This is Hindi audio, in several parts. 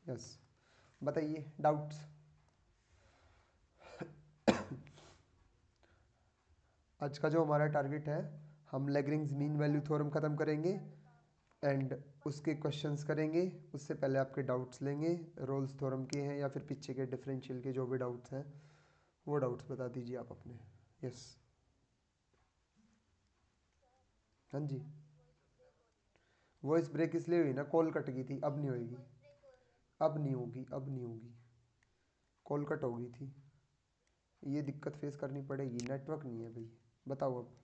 यस, बताइए डाउट्स। आज का जो हमारा टारगेट है, हम लैग्रेंज मीन वैल्यू थ्योरम ख़त्म करेंगे एंड उसके क्वेश्चंस करेंगे। उससे पहले आपके डाउट्स लेंगे, रोल्स थ्योरम के हैं या फिर पीछे के डिफरेंशियल के जो भी डाउट्स हैं वो डाउट्स बता दीजिए आप अपने। यस, हाँ जी। वॉइस ब्रेक इसलिए हुई ना, कॉल कट गई थी, अब नहीं होगी। अब नहीं होगी, अब नहीं होगी, कॉल कट हो गई थी। ये दिक्कत फेस करनी पड़ेगी, नेटवर्क नहीं है भाई। बताओ अब।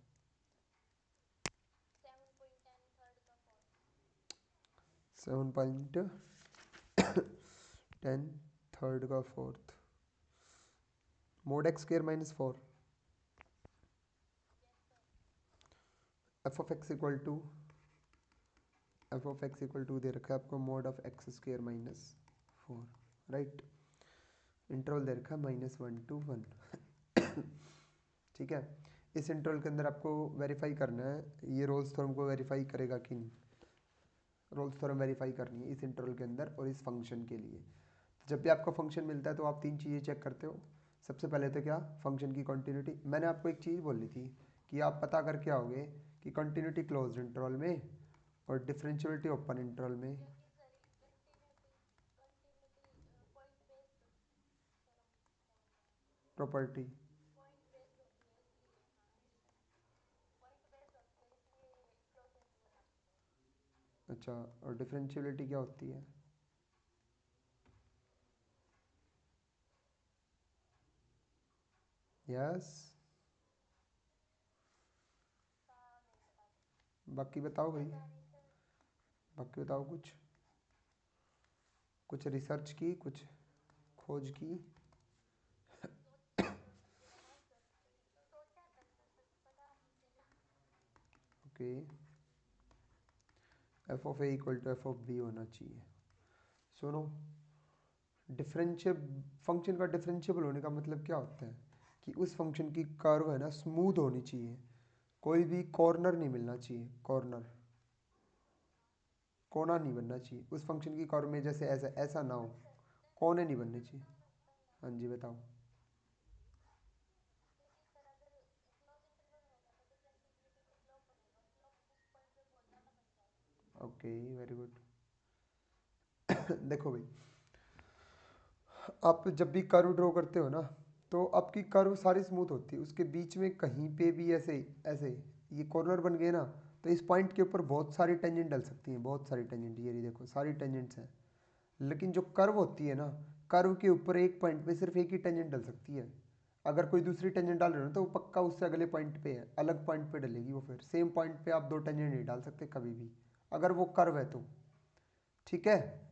7.10 थर्ड का fourth, mod x square minus 4, f of x equal to, F of x equal to दे रखा है आपको mod of x square minus 4, right. Interval दे रखा है -1 to 1। ठीक है, इस इंटरवल के अंदर आपको वेरीफाई करना है ये रोल्स थ्योरम को वेरीफाई करेगा कि नहीं। रोल्स थ्योरम वेरीफाई करनी है इस इंटरवल के अंदर और इस फंक्शन के लिए। जब भी आपका फंक्शन मिलता है तो आप तीन चीज़ें चेक करते हो। सबसे पहले तो क्या, फंक्शन की कॉन्टिन्यूटी। मैंने आपको एक चीज़ बोली थी कि आप पता करके आओगे कि कॉन्टिन्यूटी क्लोज्ड इंटरवल में और डिफरेंशियबिलिटी ओपन इंटरवल में। प्रॉपर्टी, अच्छा, और डिफरेंशियबिलिटी क्या होती है? यस, बाकी बताओ भाई, बाकी बताओ कुछ, कुछ रिसर्च की, कुछ खोज की। Okay, F of A equal to F of B होना चाहिए। सुनो, डिफरेंशियल फंक्शन का डिफरेंशिएबल होने का मतलब क्या होता है कि उस फंक्शन की कर्व है ना स्मूथ होनी चाहिए, कोई भी कॉर्नर नहीं मिलना चाहिए, कॉर्नर, कोना नहीं बनना चाहिए उस फंक्शन की कर्व में, जैसे ऐसा ऐसा ना हो, कोने नहीं बनने चाहिए। हाँ जी बताओ। Okay, very good. देखो भाई, आप जब भी कर्व ड्रॉ करते हो ना तो आपकी कर्व सारी स्मूथ होती है, उसके बीच में कहीं पे भी ऐसे ऐसे ये कॉर्नर बन गए ना, तो इस पॉइंट के ऊपर बहुत सारी टेंजेंट डल सकती हैं, बहुत सारी टेंजेंट, ये रही देखो सारी टेंजेंट्स हैं। लेकिन जो कर्व होती है ना, कर्व के ऊपर एक पॉइंट पे सिर्फ एक ही टेंजेंट डल सकती है। अगर कोई दूसरी टेंजेंट डाल रहे हो ना तो वो पक्का उससे अगले पॉइंट पे है, अलग पॉइंट पे डलेगी वो, फिर सेम पॉइंट पे आप दो टेंजेंट नहीं डाल सकते कभी भी, अगर वो कर्व है तो। ठीक है।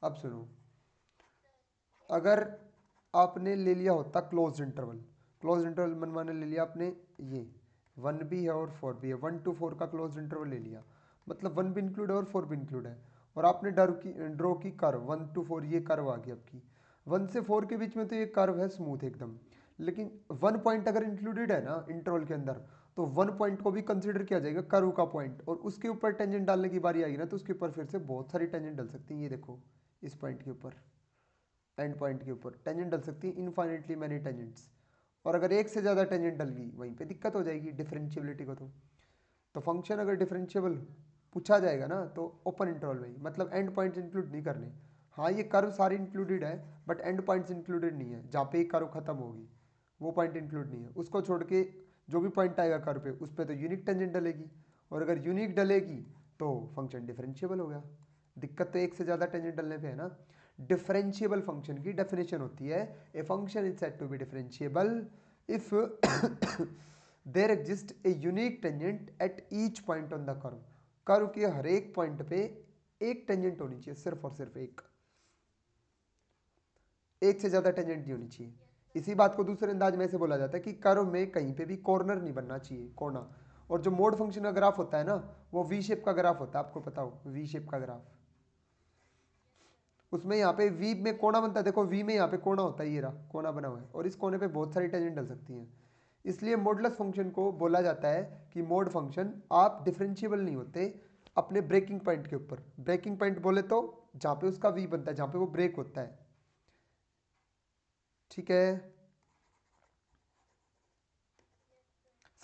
अब सुनो, अगर आपने ले लिया होता क्लोज इंटरवल, क्लोज इंटरवल मनमाने ले लिया आपने, ये 1 भी है और 4 भी है, 1 to 4 का क्लोज इंटरवल ले लिया, मतलब 1 भी इंक्लूड है और 4 भी इंक्लूड है। और आपने ड्रॉ की कर्व 1 to 4, ये कर्व आ गई आपकी। 1 से 4 के बीच में तो ये कर्व है स्मूथ एकदम, लेकिन 1 पॉइंट अगर इंक्लूडेड है ना इंटरवल के अंदर, तो 1 पॉइंट को भी कंसिडर किया जाएगा कर्व का पॉइंट, और उसके ऊपर टेंजेंट डालने की बारी आएगी ना तो उसके ऊपर फिर से बहुत सारी टेंजेंट डल सकती है। ये देखो, इस पॉइंट के ऊपर, एंड पॉइंट के ऊपर टेंजेंट डल सकती है इनफाइनेटली मैनी टेंजेंट्स, और अगर एक से ज़्यादा टेंजेंट डल गई वहीं पे दिक्कत हो जाएगी डिफरेंशिएबिलिटी को। तो फंक्शन अगर डिफरेंशिएबल पूछा जाएगा ना तो ओपन इंटरवल में ही, मतलब एंड पॉइंट्स इंक्लूड नहीं करने। हाँ ये कर्व सारी इंक्लूडेड है बट एंड पॉइंट्स इंक्लूडेड नहीं है, जहाँ पे एक कर्व खत्म होगी वो पॉइंट इंक्लूड नहीं है, उसको छोड़ के जो भी पॉइंट आएगा कर्व पे उस पर तो यूनिक टेंजेंट डलेगी, और अगर यूनिक डलेगी तो फंक्शन डिफरेंशिएबल हो गया। दिक्कत तो एक से ज़्यादा टेंजेंट डलने पे है ना। डिफरेंशिएबल फंक्शन की डेफिनेशन होती है, a function is said to be differentiable if there exist a unique tangent at each point on the curve. Curve के हर एक पॉइंट पे एक टेंजेंट होनी चाहिए, सिर्फ और सिर्फ एक से ज़्यादा टेंजेंट नहीं होनी चाहिए। इसी बात को दूसरे अंदाज में ऐसे बोला जाता है कि कर्व में कहीं पे भी कॉर्नर नहीं बनना चाहिए, कोना। और जो मोड फंक्शन का ग्राफ होता है ना, वो वी शेप का ग्राफ होता है, आपको पता हो वी शेप का ग्राफ, उसमें यहाँ पे वी में कोना बनता है, देखो वी में यहाँ पे कोना होता है, ये रहा कोना बना हुआ है, और इस कोने पे बहुत सारी टेंजेंट डल सकती हैं। इसलिए मॉडुलस फंक्शन को बोला जाता है कि मोड फंक्शन आप डिफरेंशिएबल नहीं होते अपने ब्रेकिंग पॉइंट के ऊपर। ब्रेकिंग पॉइंट बोले तो जहाँ पे उसका वी बनता है, जहाँ पे वो ब्रेक होता है, ठीक है।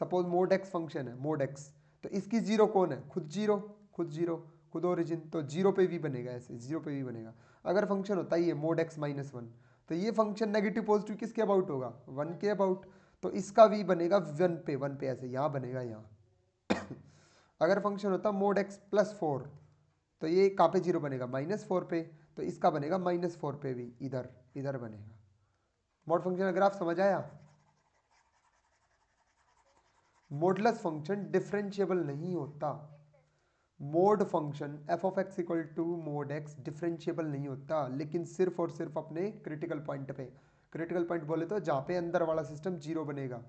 सपोज मोड एक्स फंक्शन है, मोड एक्स, तो इसकी जीरो कौन है, खुद जीरो, खुद जीरो, खुद ओरिजिन, तो जीरो पे भी बनेगा, ऐसे जीरो पे भी बनेगा। अगर फंक्शन होता है ये मोड एक्स माइनस वन, तो ये फंक्शन नेगेटिव पॉजिटिव किसके अबाउट होगा, वन के अबाउट, तो इसका वी बनेगा वन पे, वन पे ऐसे यहाँ बनेगा यहाँ। अगर फंक्शन होता मोड एक्स प्लस फोर, तो ये कहाँ पे जीरो बनेगा, माइनस फोर पे, तो इसका बनेगा माइनस फोर पे भी, इधर इधर बनेगा। मोड फंक्शन का ग्राफ समझ आया। मोडलेस फंक्शन डिफरेंशिएबल नहीं होता। Mod function F of x equal to mod X differentiable नहीं होता, लेकिन सिर्फ और सिर्फ अपने क्रिटिकल पॉइंट पे। क्रिटिकल पॉइंट बोले तो जहाँ पे अंदर वाला सिस्टम जीरो बनेगा,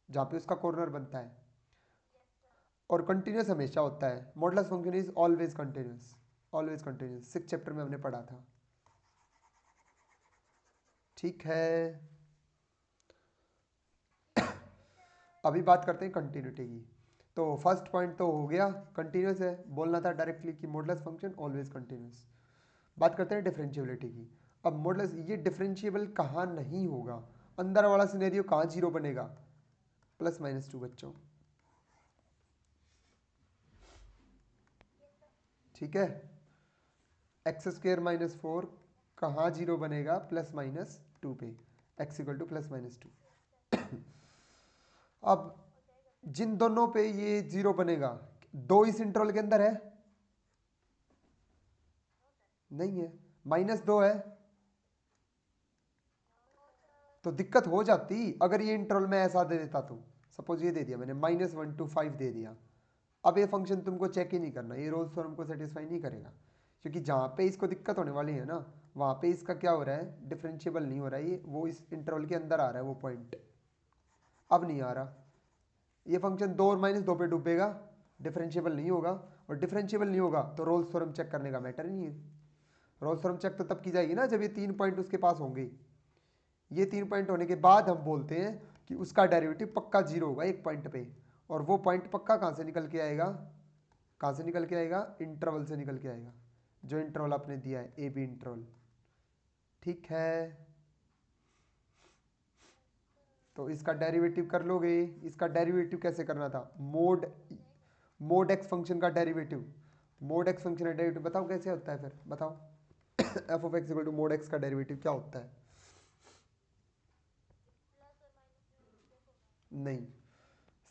जहाँ पे उसका कॉर्नर बनता है, और कंटिन्यूस हमेशा होता है। Modulus function is always continuous, always continuous, 6th chapter में हमने पढ़ा था, ठीक है। अभी बात करते हैं कंटिन्यूटी की। तो फर्स्ट पॉइंट तो हो गया, कंटिन्यूस है, बोलना था डायरेक्टली कि मॉडुलस फंक्शन ऑलवेज कंटिन्यूस। बात करते हैं डिफरेंशिएबिलिटी की। अब मॉडुलस ये डिफरेंशिएबल कहाँ नहीं होगा, अंदर वाला सिनेरियो कहाँ जीरो बनेगा, प्लस माइनस टू बच्चों, ठीक है। एक्स स्क्वेयर माइनस फोर कहाँ जीरो बनेगा, प्लस माइनस टू पे, x equal two plus minus two. अब जिन दोनों पे ये जीरो बनेगा, दो इस इंटरवल के अंदर है, नहीं है, माइनस दो है, तो दिक्कत हो जाती अगर ये इंटरवल में ऐसा दे देता तो। सपोज ये दे दिया मैंने माइनस वन टू फाइव दे दिया, अब ये फंक्शन तुमको चेक ही नहीं करना, ये रोल्स थ्योरम को सेटिस्फाई नहीं करेगा, क्योंकि जहाँ पे इसको दिक्कत होने वाली है ना, वहाँ पे इसका क्या हो रहा है, डिफरेंशिएबल नहीं हो रहा है, ये वो इस इंटरवल के अंदर आ रहा है वो पॉइंट, अब नहीं आ रहा। ये फंक्शन दो और माइनस दो पे डूबेगा, डिफरेंशिएबल नहीं होगा, और डिफरेंशिएबल नहीं होगा तो रोल्स थ्योरम चेक करने का मैटर ही नहीं है। रोल्स थ्योरम चेक तो तब की जाएगी ना जब ये 3 पॉइंट उसके पास होंगे। ये 3 पॉइंट होने के बाद हम बोलते हैं कि उसका डेरिवेटिव पक्का जीरो होगा एक पॉइंट पे, और वो पॉइंट पक्का कहाँ से निकल के आएगा, कहाँ से निकल के आएगा, इंटरवल से निकल के आएगा, जो इंटरवल आपने दिया है ए बी इंटरवल, ठीक है। तो इसका डेरिवेटिव कर लोगे, इसका डेरिवेटिव कैसे करना था, मोड, मोड एक्स फंक्शन का डेरिवेटिव, मोड एक्स फंक्शन का डेरिवेटिव बताओ कैसे होता है, फिर बताओ। F of x equal to mod X का डेरिवेटिव क्या होता है, नहीं,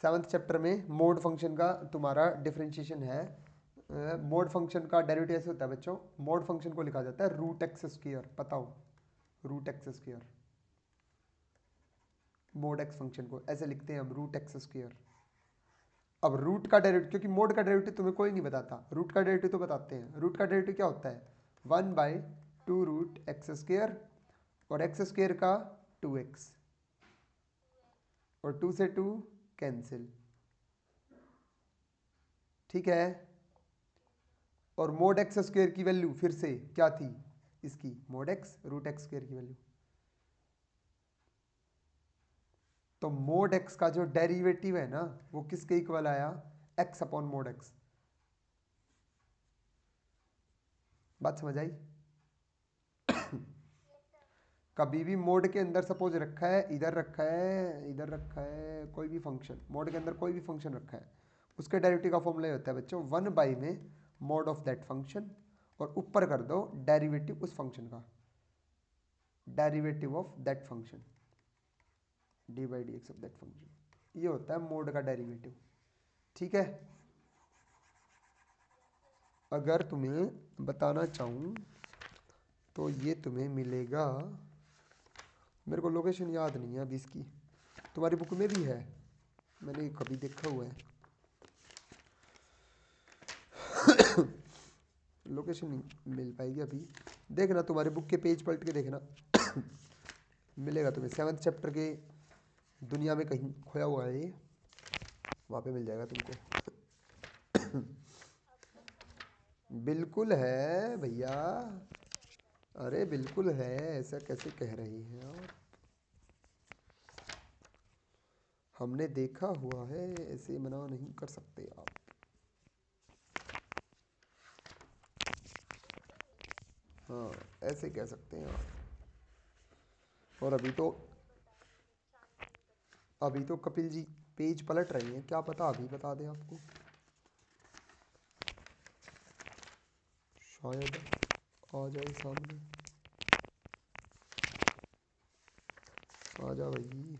7th चैप्टर में मोड फंक्शन का तुम्हारा डिफरेंशिएशन है। मोड फंक्शन का डेरिवेटिव ऐसे होता है बच्चों, मोड फंक्शन को लिखा जाता है रूट एक्स स्क्वायर, बताओ, root X square, mod X function को ऐसे लिखते हैं हम, रूट एक्स स्क्वायर। अब रूट का डेरिवेटिव, क्योंकि मोड का डेरिवेटिव तुम्हें कोई नहीं बताता, रूट का डेरिवेटिव तो बताते हैं। रूट का डेरिवेटिव क्या होता है, one by two root X square, और एक्स स्क्वायर का टू एक्स, और टू से टू कैंसिल, ठीक है। और मोड एक्स स्क्वायर की वैल्यू फिर से क्या थी, इसकी mod X root X square की वैल्यू, तो मोड एक्स का जो डेरिवेटिव है ना वो किसके इक्वल आया, एक्स अपॉन मोड एक्स। बात समझ आई। कभी भी मोड के अंदर सपोज रखा है, इधर रखा है, इधर रखा है, कोई भी फंक्शन मोड के अंदर कोई भी फंक्शन रखा है, उसके डेरिवेटिव का फॉर्मूला ये होता है बच्चों, वन बाई में मोड ऑफ दैट फंक्शन, और ऊपर कर दो डेरिवेटिव उस फंक्शन का, derivative of that function, D by D x of that function, ये होता है मोड का डेरिवेटिव, ठीक है। अगर तुम्हें बताना चाहूँ तो ये तुम्हें मिलेगा, मेरे को लोकेशन याद नहीं है अभी इसकी, तुम्हारी बुक में भी है, मैंने कभी देखा हुआ है, लोकेशन नहीं मिल पाएगी अभी, देखना तुम्हारे बुक के पेज पलट के देखना। मिलेगा तुम्हें 7th चैप्टर के, दुनिया में कहीं खोया हुआ है ये, वहाँ पे मिल जाएगा तुमको। बिल्कुल है भैया, अरे बिल्कुल है, ऐसा कैसे कह रही हैं आप, हमने देखा हुआ है, ऐसे मना नहीं कर सकते आप। हाँ ऐसे कह सकते हैं आप। और अभी तो कपिल जी पेज पलट रही हैं, क्या पता अभी बता दें आपको, शायद आ जाए सामने। आ जा भाई।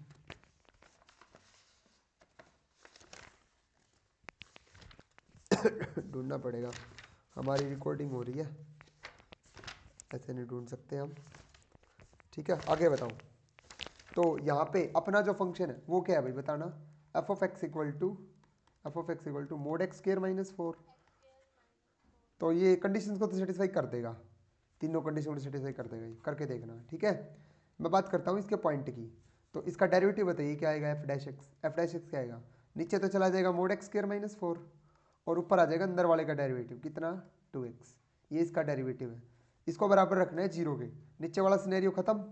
ढूंढना पड़ेगा, हमारी रिकॉर्डिंग हो रही है, ऐसे नहीं ढूंढ सकते हम। ठीक है आगे बताओ। तो यहाँ पे अपना जो फंक्शन है वो क्या है भाई बताना। F of x equal to mod X square minus 4। तो ये कंडीशंस को तो सेटिस्फाई कर देगा, तीनों कंडीशन को सेटिस्फाई कर देगा, करके देखना ठीक है। मैं बात करता हूँ इसके पॉइंट की। तो इसका डेरिवेटिव बताइए क्या आएगा, एफ डैश एक्स क्या आएगा, नीचे तो चला जाएगा मोड एक्स स्क्वायर माइनस 4 और ऊपर आ जाएगा अंदर वाले का डेरिवेटिव कितना 2x, ये इसका डेरिवेटिव है। इसको बराबर रखना है जीरो के, नीचे वाला सिनेरियो खत्म।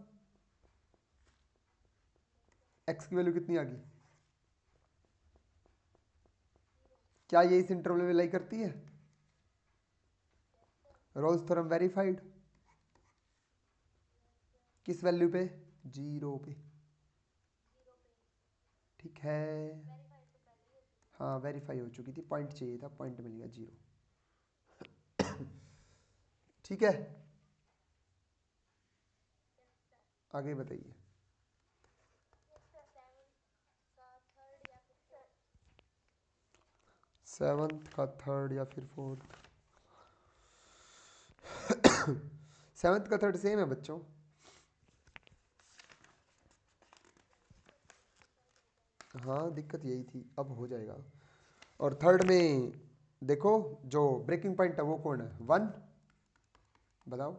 एक्स की वैल्यू कितनी आ गई, क्या ये इस इंटरवल में लाई करती है, रोल्स थ्योरम वेरीफाइड, किस वैल्यू पे, जीरो पे। ठीक है, हाँ वेरीफाई हो चुकी थी, पॉइंट चाहिए था, पॉइंट मिल गया जीरो। ठीक है आगे बताइए। सेवन्थ का थर्ड या फिर फोर्थ, सेवन्थ का थर्ड सेम है बच्चों। हाँ दिक्कत यही थी, अब हो जाएगा। और थर्ड में देखो जो ब्रेकिंग पॉइंट है वो कौन है, वन, बताओ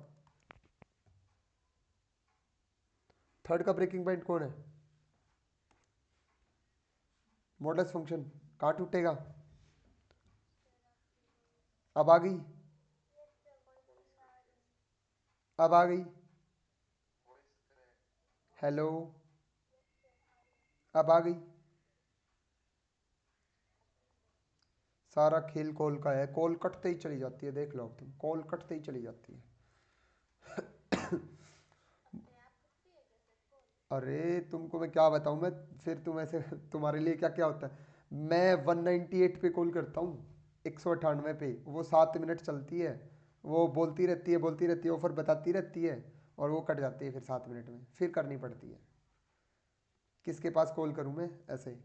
थर्ड का ब्रेकिंग पॉइंट कौन है, मॉडुलस फंक्शन, कहाँ टूटेगा, अब आ गई, अब आ गई, हेलो, अब आ गई। सारा खेल कॉल का है, कॉल कटते ही चली जाती है, देख लो अब तुम, कॉल कटते ही चली जाती है। अरे तुमको मैं क्या बताऊं, मैं फिर तुम ऐसे तुम्हारे लिए क्या क्या होता है। मैं 198 पे कॉल करता हूँ, 198 पे, वो 7 मिनट चलती है, वो बोलती रहती है, ऑफर बताती रहती है, और वो कट जाती है फिर 7 मिनट में, फिर करनी पड़ती है। किसके पास कॉल करूँ मैं ऐसे,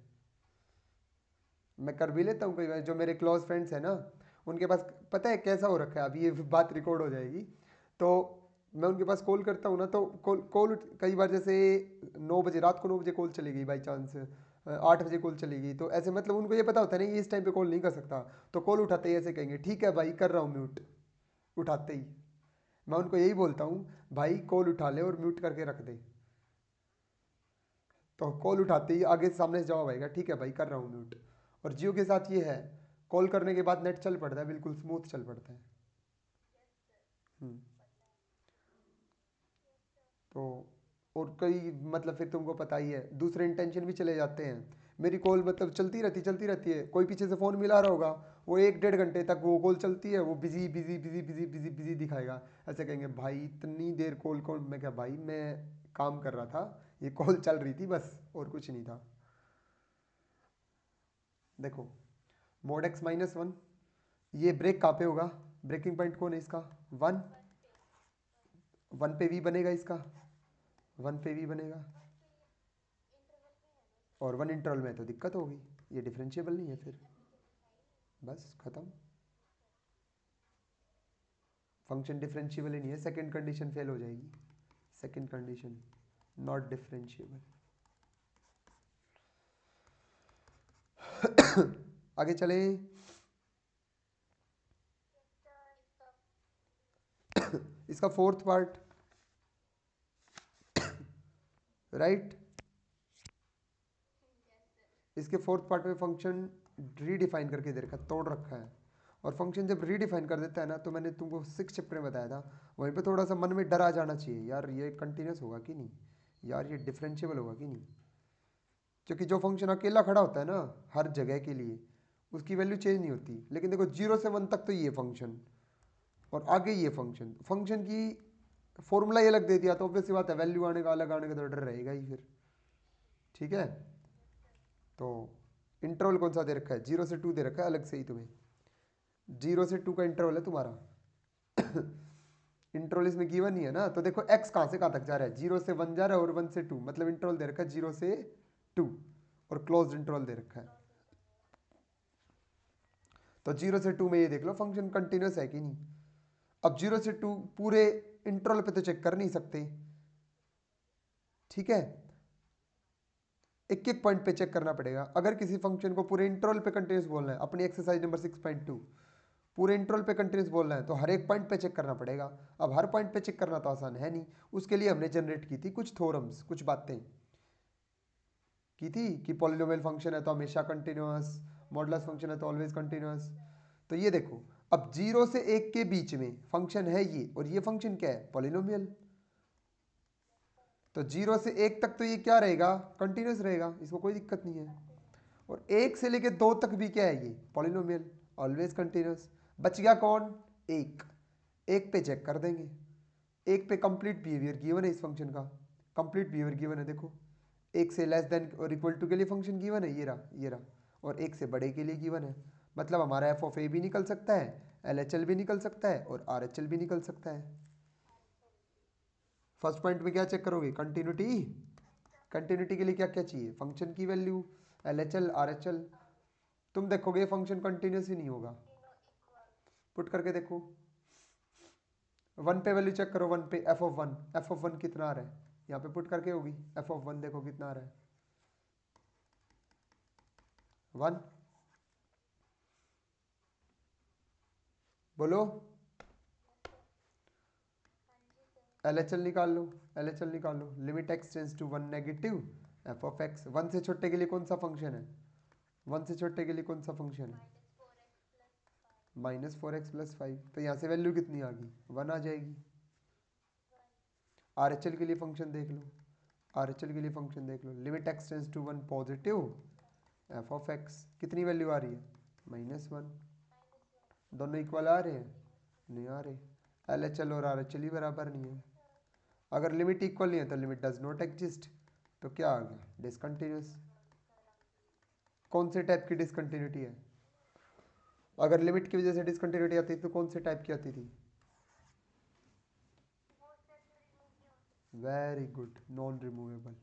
मैं कर भी लेता हूँ कई बार, जो मेरे क्लोज फ्रेंड्स हैं ना उनके पास, पता है कैसा हो रखा है, अभी ये बात रिकॉर्ड हो जाएगी। तो मैं उनके पास कॉल करता हूँ ना, तो कॉल कॉल कई बार जैसे 9 बजे, रात को 9 बजे कॉल चली गई बाई चांस, 8 बजे कॉल चली गई, तो ऐसे मतलब उनको ये पता होता है नहीं इस टाइम पे कॉल नहीं कर सकता, तो कॉल उठाते ही ऐसे कहेंगे ठीक है भाई कर रहा हूँ म्यूट, उठाते ही। मैं उनको यही बोलता हूँ भाई कॉल उठा ले और म्यूट करके रख दे, तो कॉल उठाते ही आगे से सामने से जवाब आएगा ठीक है भाई कर रहा हूँ म्यूट। और जियो के साथ ये है, कॉल करने के बाद नेट चल पड़ता है, बिल्कुल स्मूथ चल पड़ता है। हम्म, तो और कई मतलब फिर तुमको पता ही है दूसरे इंटेंशन भी चले जाते हैं। मेरी कॉल मतलब चलती रहती है, कोई पीछे से फ़ोन मिला रहा होगा, वो 1 डेढ़ घंटे तक वो कॉल चलती है, वो busy busy busy busy busy busy दिखाएगा, ऐसे कहेंगे भाई इतनी देर कॉल कौन, मैं क्या भाई मैं काम कर रहा था, ये कॉल चल रही थी बस, और कुछ नहीं था। देखो मोड एक्स माइनस वन, ये ब्रेक कहाँ पे होगा, ब्रेकिंग पॉइंट कौन है इसका, वन, वन पे वी बनेगा इसका, वन पे वी बनेगा, और वन इंटरवल में तो दिक्कत होगी, ये डिफरेंशिएबल नहीं है फिर, बस खत्म, फंक्शन डिफरेंशिएबल ही नहीं है, सेकंड कंडीशन फेल हो जाएगी, सेकंड कंडीशन नॉट डिफरेंशिएबल। आगे चले, इसका फोर्थ पार्ट, राइट, इसके फोर्थ पार्ट में फंक्शन रीडिफाइन करके दे रखा है, तोड़ रखा है। और फंक्शन जब रीडिफाइन कर देता है ना, तो मैंने तुमको 6 चैप्टर में बताया था, वहीं पे थोड़ा सा मन में डर आ जाना चाहिए यार, ये कंटिन्यूस होगा कि नहीं, यार ये डिफरेंशिएबल होगा कि नहीं। क्योंकि जो फंक्शन अकेला खड़ा होता है ना हर जगह के लिए, उसकी वैल्यू चेंज नहीं होती, लेकिन देखो 0 से 1 तक तो ये फंक्शन, और आगे ये फंक्शन, फंक्शन की फॉर्मूला ये अलग दे दिया तो ऑब्वियस सी बात है वैल्यू आने का अलग आने का तो डर रहेगा ही फिर। ठीक है, तो इंटरवल कौन सा दे रखा है, 0 से 2 दे रखा है अलग से ही तुम्हें, 0 से 2 का इंटरवल है तुम्हारा। इंटरवल इसमें गिवन ही है ना, तो देखो x कहाँ से कहाँ तक जा रहा है, 0 से 1 जा रहा है और 1 से 2, मतलब इंटरवल दे रखा है 0 से 2 और क्लोज इंटरवल दे रखा है। तो 0 से 2 में ये देख लो फंक्शन कंटिन्यूस है कि नहीं। अब 0 से 2 पूरे इंटरवल पे तो चेक कर नहीं सकते, ठीक है, एक एक पॉइंट पे चेक करना पड़ेगा। अगर किसी फंक्शन को पूरे इंटरवल पे कंटिन्यूस बोलना है, अपनी एक्सरसाइज नंबर 6.2 पूरे इंटरवल पे कंटिन्यूस बोलना है तो हर एक पॉइंट पे चेक करना पड़ेगा। अब हर पॉइंट पे चेक करना तो आसान है नहीं, उसके लिए हमने जनरेट की थी कुछ थ्योरम्स, कुछ बातें की थी कि पॉलिनोमियल फंक्शन है तो हमेशा कंटिन्यूअस, मॉडुलस फंक्शन है तो ऑलवेज कंटिन्यूअस। तो ये देखो, अब 0 से 1 के बीच में फंक्शन है ये, और ये फंक्शन क्या है, पॉलिनोमियल। तो 0 से 1 तक तो ये क्या रहेगा, कंटिन्यूस रहेगा, इसको कोई दिक्कत नहीं है। और 1 से लेके 2 तक भी क्या है, ये पॉलिनोमियल, ऑलवेज कंटिन्यूस। बच गया कौन, एक, एक पे चेक कर देंगे। एक पे कंप्लीट बिहेवियर गिवन है इस फंक्शन का, कंप्लीट बिहेवियर गिवन है देखो, 1 से < और इक्वल टू के लिए फंक्शन गिवन है, ये रहा ये रहा, और 1 से बड़े के लिए गिवन है। मतलब हमारा एफ ऑफ ए भी निकल सकता है, एल एच एल भी निकल सकता है और आर एच एल भी निकल सकता है। फर्स्ट पॉइंट में क्या चेक करोगे, कंटिन्यूटी। कंटिन्यूटी के लिए क्या क्या चाहिए, फंक्शन की value, L H L R H L. तुम देखोगे फंक्शन कंटिन्यूस ही नहीं होगा, पुट करके देखो। 1 पे वैल्यू चेक करो, 1 पे f(1), f(1) कितना आ रहा है, यहाँ पे पुट करके होगी, f(1) देखो कितना आ रहा है, 1। बोलो, एल एच एल निकाल लो, एल एच एल निकाल लो, limit x tends to 1 negative f of x. 1 से छोटे के लिए कौन सा फंक्शन है, 1 से छोटे के लिए कौन सा फंक्शन है, -4x+5। तो यहाँ से वैल्यू कितनी आ गई, 1 आ जाएगी। आर एच एल के लिए फंक्शन देख लो, आर एच एल के लिए फंक्शन देख लो, limit x tends to 1 positive f of x, कितनी वैल्यू आ रही है, -1। दोनों इक्वल आ रहे हैं, नहीं आ रहे, एल एच एल और आर एच एल ही बराबर नहीं है। अगर लिमिट इक्वल नहीं है तो लिमिट डज नॉट एग्जिस्ट, तो क्या आ गया, डिसकंटिन्यूस। कौन से टाइप की डिसकंटिन्यूटी है, अगर लिमिट की वजह से डिसकंटिन्यूटी आती तो कौन से टाइप की आती थी, very good, non removable.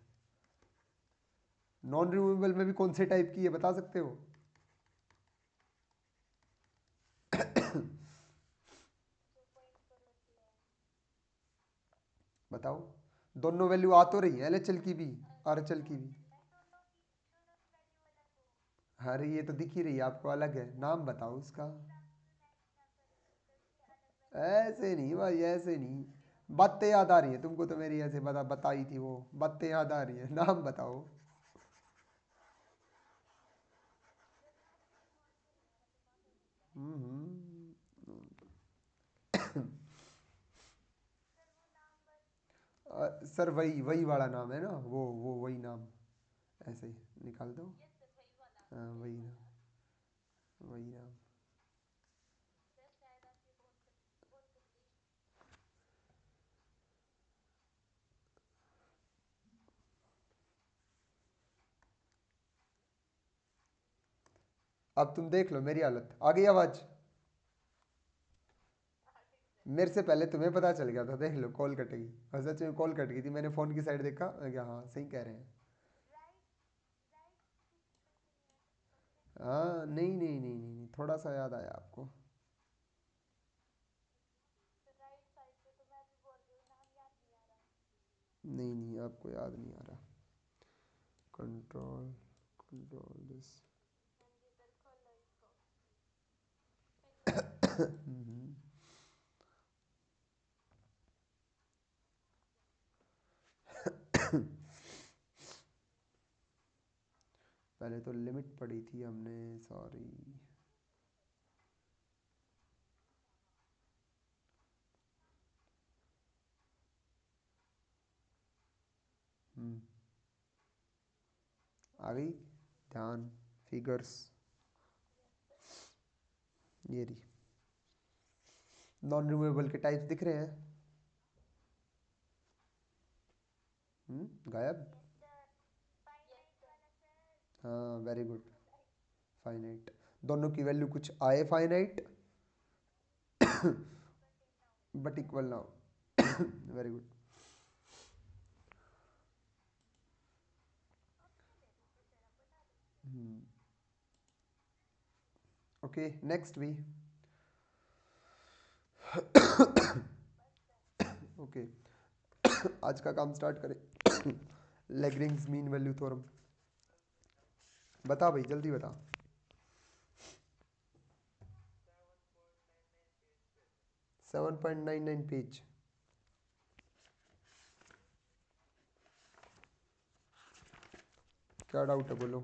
Non removable में भी कौन से टाइप की है बता सकते हो, बताओ। दोनों वैल्यू आ तो रही है, एलएचएल की भी आरएचएल की भी। अरे ये तो दिख ही रही है आपको, अलग है, नाम बताओ उसका। ऐसे नहीं भाई, ऐसे नहीं, बातें याद आ रही है तुमको तो मेरी, ऐसे बताई थी वो बातें याद आ रही है, नाम बताओ। हम्म। सर वही वही वाला नाम है ना, वो वही नाम, ऐसे ही निकाल दो। हाँ वही नाम, वही नाम। अब तुम देख लो मेरी हालत, आ गई आवाज, मेरे से पहले तुम्हें पता चल गया था, देख लो कॉल कटेगी, और सच में कॉल कट गई थी, मैंने फ़ोन की साइड देखा, मैं क्या हाँ सही कह रहे हैं। हाँ नहीं नहीं नहीं नहीं नहीं, थोड़ा सा याद आया आपको। नहीं नहीं आपको याद नहीं आ रहा, कंट्रोल, कंट्रोल दिस। पहले तो लिमिट पढ़ी थी हमने, सॉरी। आ गई, ध्यान, फिगर्स, ये रही। नॉन रिमूवेबल के टाइप्स दिख रहे हैं? गायब। हाँ वेरी गुड। फाइनाइट। दोनों की वैल्यू कुछ आए फाइनाइट बट इक्वल ना हो। Very good. ओके नेक्स्ट भी। ओके आज का काम स्टार्ट करें। Lagrange mean value theorem. बता भाई जल्दी बता। 7.99 पेज। क्या डाउट है बोलो।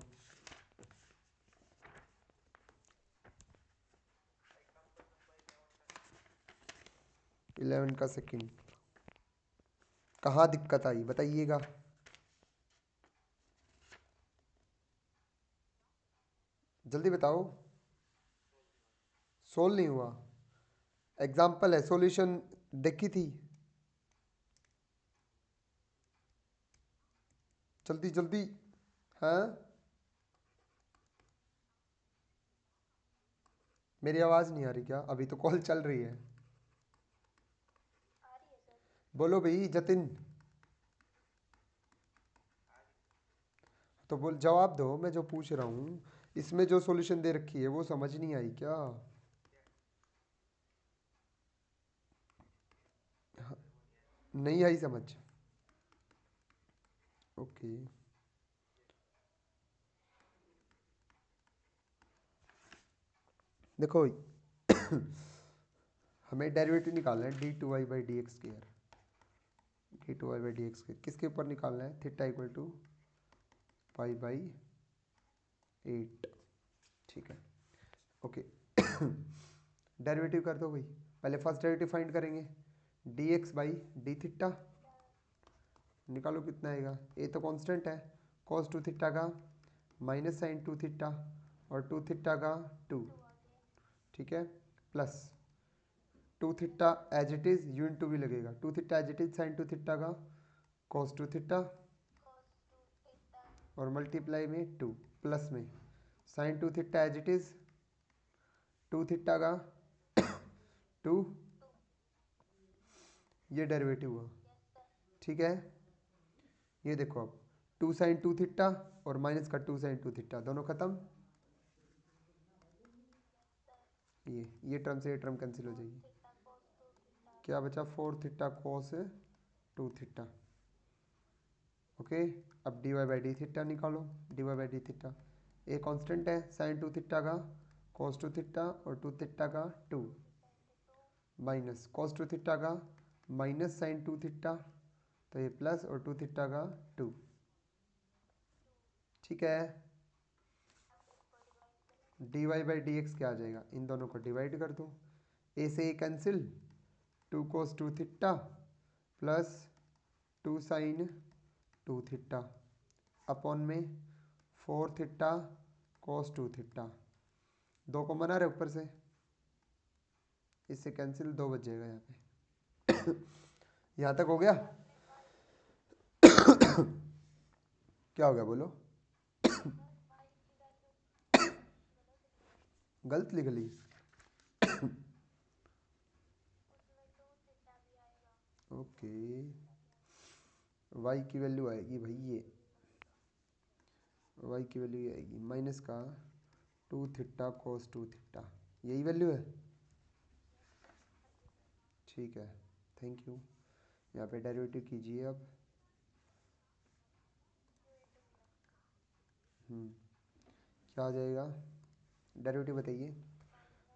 इलेवन का सेकंड। कहाँ दिक्कत आई बताइएगा। जल्दी बताओ। सोल्व नहीं हुआ। एग्जाम्पल है सॉल्यूशन देखी थी। जल्दी जल्दी। हाँ मेरी आवाज़ नहीं आ रही क्या? अभी तो कॉल चल रही है। बोलो भाई जतिन। तो बोल जवाब दो मैं जो पूछ रहा हूँ। इसमें जो सॉल्यूशन दे रखी है वो समझ नहीं आई क्या? नहीं आई समझ। ओके देखो हमें डेरिवेटिव निकालना है D two Y by D X square. D two Y by D X square किसके ऊपर निकालना है? Theta equal to pi by 8। ठीक है ओके। डेरिवेटिव कर दो भाई। पहले फर्स्ट डेरिवेटिव फाइंड करेंगे। D x by D theta. निकालो कितना आएगा। ए तो कांस्टेंट है। कॉस टू थीटा का माइनस साइन टू थीटा और टू थीटा का 2। ठीक है plus two theta as it is यून टू भी लगेगा। Two theta as it is sine two theta का कॉस टू थीटा और मल्टीप्लाई में 2 प्लस में sine two theta as it is two theta का 2। ये डेरिवेटिव हुआ। ठीक है ये देखो अब 2 साइन टू थीटा और माइनस का 2 साइन टू थीटा दोनों खत्म। ये टर्म से ये टर्म कैंसिल हो जाएगी। क्या बचा? 4 थीटा कॉस 2 थीटा। ओके अब d Y by D theta निकालो। D Y by D theta a constant है साइन टू थीटा का कॉस टू थीटा और टू थीटा का 2 माइनस कॉस टू थीटा का माइनस साइन टू थीटा तो ये प्लस और टू थीटा का 2। ठीक है D Y by D X क्या आ जाएगा? इन दोनों को डिवाइड कर दो। ए से a cancel 2 cos 2 theta plus 2 sine 2 theta upon में 4 थीटा cos 2 थीटा। दो को मना रहे ऊपर से इससे कैंसिल 2 बच जाएगा यहाँ पे। यहाँ तक हो गया। क्या हो गया बोलो। गलत लिख ली। ओके वाई की वैल्यू आएगी भाई ये वाई की वैल्यू ये आएगी माइनस का 2 थीटा cos 2 थीटा। यही वैल्यू है। ठीक है थैंक यू। यहाँ पे डेरिवेटिव कीजिए अब। क्या आ जाएगा? डेरिवेटिव बताइए।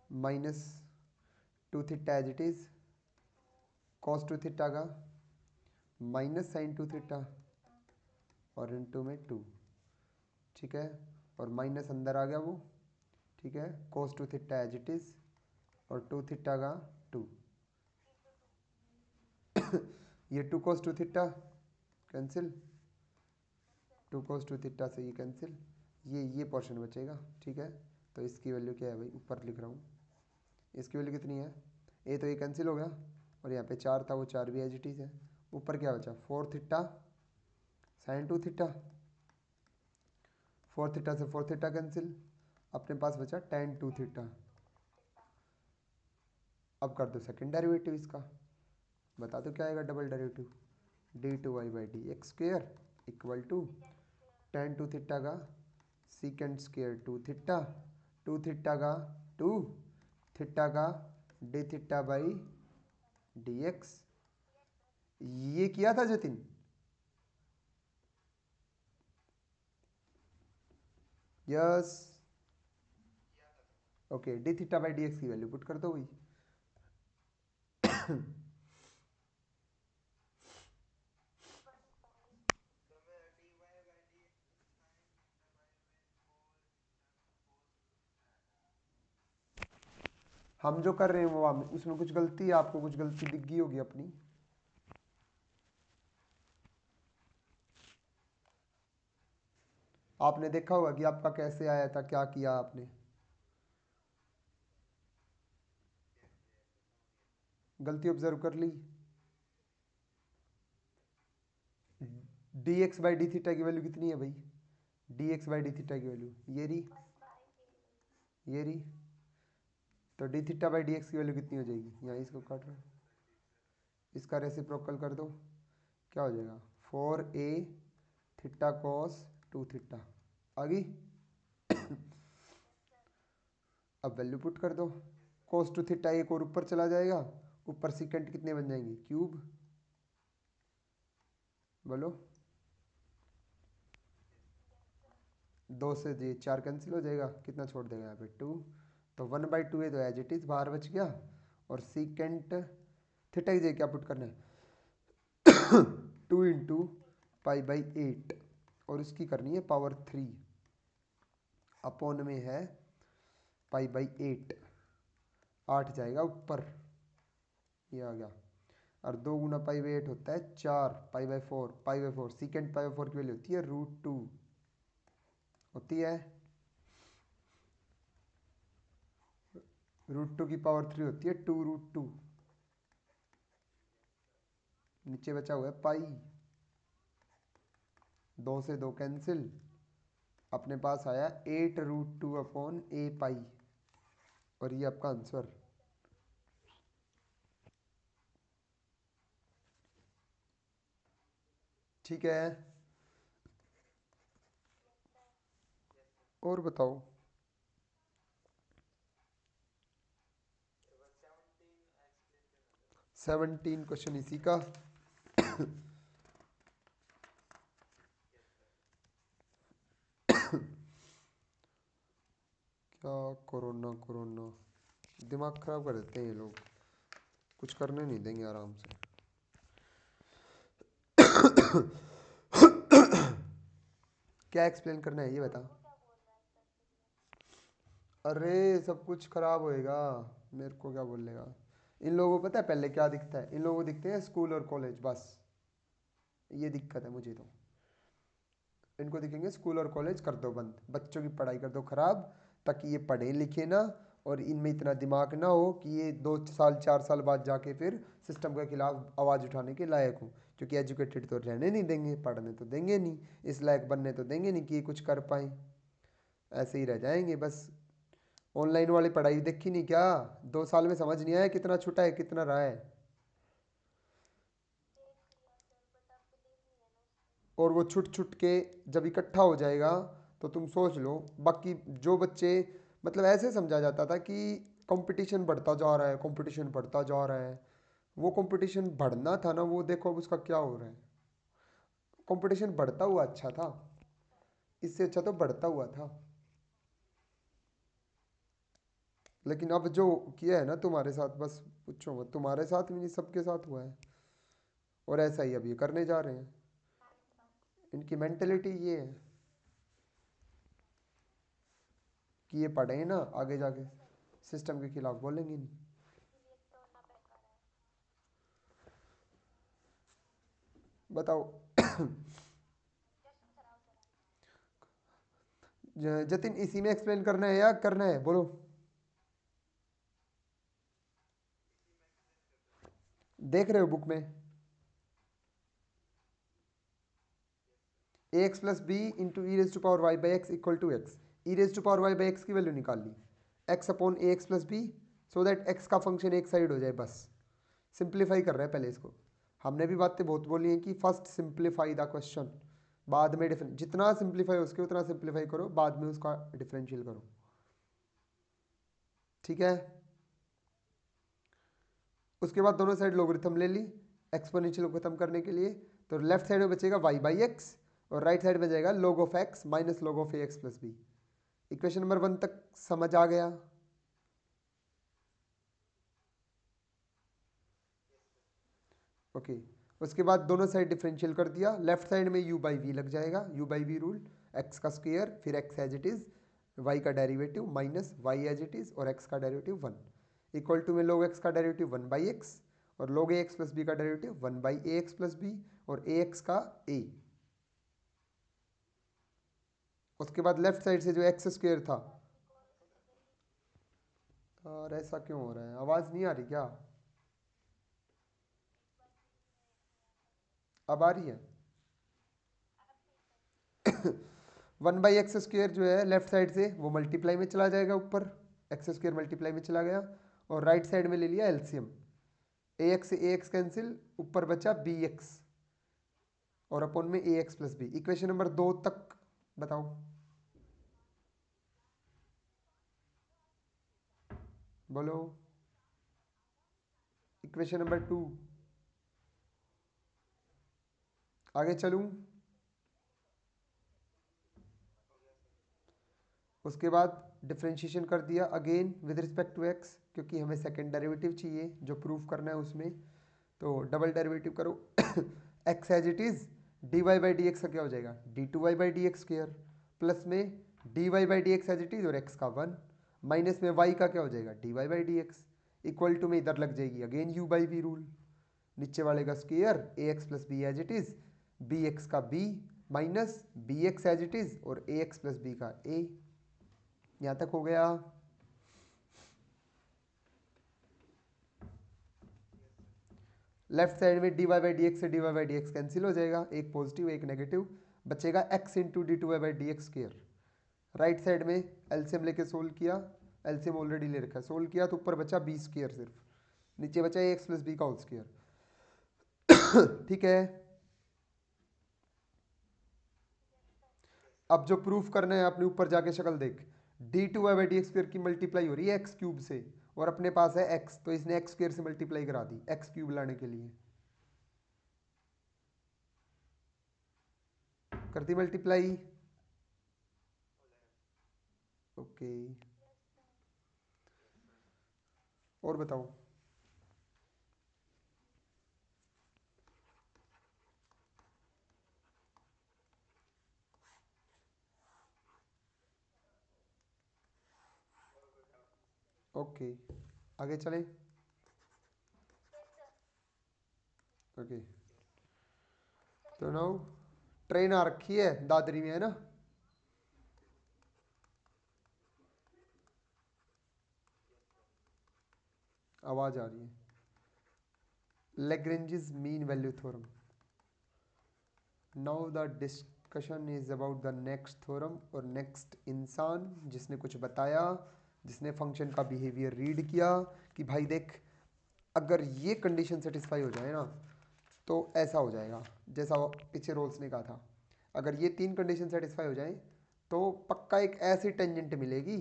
Minus 2 theta as it is cos 2 theta का माइनस साइन 2 थीटा और इनटू में 2। ठीक है और माइनस अंदर आ गया वो। ठीक है cos 2 theta as it is और 2 थीटा का 2। ये 2 cos 2 theta cancel 2 cos 2 theta से ये कैंसिल। ये पोर्शन बचेगा। ठीक है तो इसकी वैल्यू क्या है भाई ऊपर लिख रहा हूँ। इसकी वैल्यू कितनी है? ए तो ये कैंसिल हो गया, और यहाँ पे 4 था, वो 4 भी एज इट इज़ है। ऊपर क्या बचा, 4 थीटा साइन 2 थीटा, 4 थीटा से 4 थीटा कैंसिल, अपने पास बचा tan 2 थीटा। अब कर दो सेकेंड डेरिवेटिव इसका, बता दो क्या आएगा double derivative, d2y/dx² equal to tan 2 theta का सीकेंड स्क्वेयर 2 थीटा, 2 थीटा का 2 थीटा का d थीटा बाई dx। ये किया था Jatin? Yes. Okay, d theta by dx की वैल्यू पुट कर दो भाई। हम जो कर रहे हैं वो उसमें कुछ गलती है, आपको कुछ गलती दिख गई होगी अपनी। आपने देखा होगा कि आपका कैसे आया था, क्या किया आपने, गलती ऑब्जर्व कर ली। D x by D theta की वैल्यू कितनी है भाई, d x by D theta की वैल्यू ये रही, ये रही। तो d theta by D x की वैल्यू कितनी हो जाएगी, यहाँ इसको काट रहा हूँ, इसका रेसिप्रोकल कर दो, क्या हो जाएगा 4a थीटा कॉस 2 थीटा आ गई। अब वैल्यू पुट कर दो, कॉस 2 थीटा एक और ऊपर चला जाएगा, ऊपर सीकेंट कितने बन जाएंगे क्यूब, बोलो। 2 से ये 4 कैंसिल हो जाएगा, कितना छोड़ देगा यहाँ पे 2, तो 1/2 है तो एज इट इज बाहर बच गया। और सीकेंट थीटा की जगह क्या पुट करना है 2 इंटू π/8, और इसकी करनी है पावर 3, अपॉन में है π/8, 8 जाएगा ऊपर, ये आ गया। और 2 गुना π/8 होता है 4, π/4 सीकेंट π/4 की वैल्यू होती है √2, होती है √2 की पावर 3 होती है 2√2, नीचे बचा हुआ है पाई, 2 से 2 कैंसिल, अपने पास आया 8√2/a पाई, और ये आपका आंसर। ठीक है, और बताओ। 17 क्वेश्चन इसी का। क्या कोरोना कोरोना दिमाग खराब कर देते हैं ये लोग, कुछ करने नहीं देंगे आराम से। क्या एक्सप्लेन करना है ये बता। अरे सब कुछ खराब होएगा, मेरे को क्या बोलेगा। इन लोगों को पता है पहले क्या दिखता है, इन लोगों को दिखते हैं स्कूल और कॉलेज बस, ये दिक्कत है मुझे तो। इनको दिखेंगे स्कूल और कॉलेज कर दो बंद, बच्चों की पढ़ाई कर दो खराब, ताकि ये पढ़े लिखे ना, और इनमें इतना दिमाग ना हो कि ये 2 साल 4 साल बाद जाके फिर सिस्टम के खिलाफ आवाज़ उठाने के लायक हो। क्योंकि एजुकेटेड तो रहने नहीं देंगे, पढ़ने तो देंगे नहीं, इस लायक बनने तो देंगे नहीं कि ये कुछ कर पाए, ऐसे ही रह जाएंगे बस। ऑनलाइन वाली पढ़ाई देखी नहीं क्या, 2 साल में समझ नहीं आया कितना छुटा है कितना रहा है। और वो छुट छुट के जब इकट्ठा हो जाएगा तो तुम सोच लो, बाकी जो बच्चे, मतलब ऐसे समझा जाता था कि कंपटीशन बढ़ता जा रहा है, कंपटीशन बढ़ता जा रहा है, वो कंपटीशन बढ़ना था ना, वो देखो अब उसका क्या हो रहा है। कंपटीशन बढ़ता हुआ अच्छा था, इससे अच्छा तो बढ़ता हुआ था। लेकिन अब जो किया है ना तुम्हारे साथ, बस पूछो मत, तुम्हारे साथ भी नहीं सबके साथ हुआ है, और ऐसा ही अब ये करने जा रहे हैं। इनकी मेंटेलिटी ये है कि ये पढ़े ना, आगे जाके सिस्टम के खिलाफ बोलेंगे नहीं। बताओ। जतिन इसी में एक्सप्लेन करना है या करना है, बोलो। देख रहे हो बुक में, a x plus b into e raise to power y by x equal to x. E raise to power y by x की वैल्यू निकाल ली, x upon a x plus b, so that x का फंक्शन एक साइड हो जाए। बस सिंप्लीफाई कर रहे हैं पहले इसको। हमने भी बातें बहुत बोली हैं कि फर्स्ट सिंप्लीफाई द क्वेश्चन, बाद में डिफरेंट, जितना सिंप्लीफाई हो उसके उतना सिंप्लीफाई करो, बाद में उसका डिफरेंशियल करो। ठीक है, उसके बाद दोनों साइड लोगरिथम ले ली एक्सपोनेंशियल को खत्म करने के लिए, तो लेफ्ट साइड में बचेगा वाई बाई एक्स और राइट साइड में जाएगा log of X minus log of A x plus B. Equation number 1 तक समझ आ गया? ओके, उसके बाद दोनों साइड डिफरेंशियल कर दिया, लेफ्ट साइड में u बाई वी लग जाएगा, u by v rule, x का स्क्वायर फिर x as it is, y का derivative minus y as it is और एक्स का डेरिवेटिव 1 इक्वल टू में log एक्स का डेरिवेटिव 1 बाई एक्स और log a x plus b का derivative 1 by a x plus b और ए एक्स का a। उसके बाद लेफ्ट साइड से जो एक्स स्क्वायर था, और ऐसा क्यों हो रहा है, आवाज़ नहीं आ रही क्या? अब आ रही है? 1/x² जो है लेफ्ट साइड से वो मल्टीप्लाई में चला जाएगा, ऊपर x² मल्टीप्लाई में चला गया और राइट साइड में ले लिया एलसीएम, ax से ax कैंसिल, ऊपर बचा bx और अपॉन में ax plus B. Equation number 2 तक बताओ, बोलो। इक्वेशन नंबर 2 आगे चलूं? उसके बाद डिफ्रेंशिएशन कर दिया again with respect to X, क्योंकि हमें सेकेंड डेरिवेटिव चाहिए जो प्रूफ करना है उसमें, तो डबल डेरिवेटिव करो x as it is, d Y by D x का क्या हो जाएगा, d two Y by D x square, plus में d Y by D x as it is और एक्स का 1 माइनस में वाई का क्या हो जाएगा, d Y by D x equal to में इधर लग जाएगी again u by v rule, नीचे वाले का square a x plus b as it is, b x का b minus b x as it is और ए एक्स प्लस बी का ए। यहाँ तक हो गया? लेफ्ट साइड में d Y by D x से d Y by D x cancel हो जाएगा, एक पॉजिटिव एक नेगेटिव, बचेगा x into d two Y by D x square. Right side में एलसीएम लेके सोल्व किया, एलसीएम ऑलरेडी ले रखा है, सोल्व किया तो ऊपर बचा बी स्क्र सिर्फ, नीचे बचा एक्स प्लस बी का होल स्क्र। ठीक है, अब जो प्रूफ करना है आपने ऊपर जाके शक्ल देख, D two Y by D x square की मल्टीप्लाई हो रही है एक्स क्यूब से और अपने पास है एक्स, तो इसने एक्स स्क्र से मल्टीप्लाई करा दी एक्स क्यूब लाने के लिए, कर दी मल्टीप्लाई। ओके, और बताओ। ओके, आगे चलें। ओके, तो नाउ ट्रेन आ रखी है दादरी में, है ना? आवाज आ रही है। Lagrange's mean value theorem. Now the discussion is about the next theorem और नेक्स्ट इंसान जिसने कुछ बताया, जिसने फंक्शन का बिहेवियर रीड किया कि भाई देख अगर ये कंडीशन सेटिस्फाई हो जाए ना तो ऐसा हो जाएगा, जैसा पीछे रोल्स ने कहा था, अगर ये 3 कंडीशन सेटिस्फाई हो जाए तो पक्का एक ऐसी टेंजेंट मिलेगी